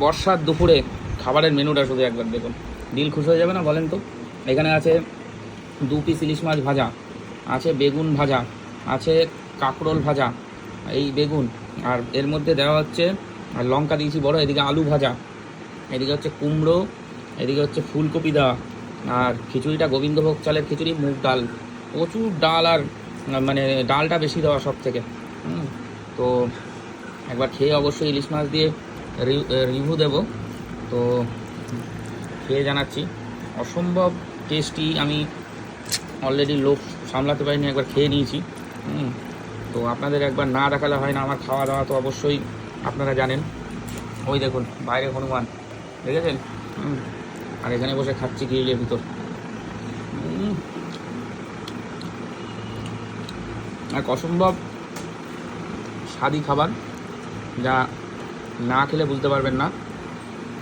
বর্ষার দুপুরে খাবারের মেনুটা শুধু একবার দেখুন, দিল খুশ হয়ে যাবে না বলেন তো। এখানে আছে 2 পিস ইলিশ মাছ ভাজা, আছে বেগুন ভাজা, আছে কাঁকরোল ভাজা, এই বেগুন, আর এর মধ্যে দেওয়া হচ্ছে আর লঙ্কা দিয়েছি বড়, এদিকে আলু ভাজা, এদিকে হচ্ছে কুমড়ো, এদিকে হচ্ছে ফুলকপি দেওয়া, আর খিচুড়িটা গোবিন্দভোগ চালের খিচুড়ি, মুগ ডাল, প্রচুর ডাল, আর মানে ডালটা বেশি দেওয়া সব থেকে। তো একবার খেয়ে অবশ্যই ইলিশ মাছ দিয়ে রিভিউ দেবো। তো খেয়ে জানাচ্ছি, অসম্ভব টেস্টি। আমি অলরেডি লোভ সামলাতে পারিনি, একবার খেয়ে নিয়েছি। তো আপনাদের একবার না দেখালে হয় না, আমার খাওয়া দাওয়া তো অবশ্যই আপনারা জানেন। ওই দেখুন বাইরে হনুমান দেখেছেন, আর এখানে বসে খাচ্ছি গ্রিলের ভিতর। এক অসম্ভব স্বাদি খাবার, যা না খেলে বুঝতে পারবেন না।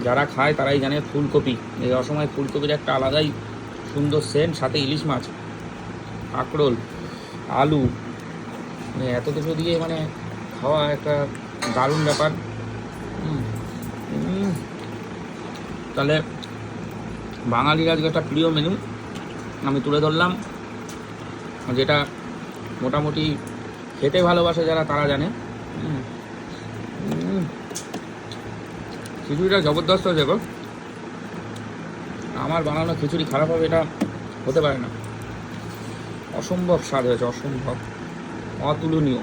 যারা খায় তারাই জানে। ফুলকপি, এই অসময় ফুলকপির একটা আলাদাই সুন্দর সেন্ট, সাথে ইলিশ মাছ, কাঁকরোল, আলু, মানে এত কিছু দিয়ে মানে খাওয়া একটা দারুণ ব্যাপার। তাহলে বাঙালির আজকে একটা প্রিয় মেনু আমি তুলে ধরলাম, যেটা মোটামুটি খেতে ভালোবাসে যারা তারা জানে। খিচুড়িটা জবরদস্ত হয়েছে গো। আমার বানানো খিচুড়ি খারাপ হবে এটা হতে পারে না, অসম্ভব স্বাদ হয়েছে, অসম্ভব, অতুলনীয়।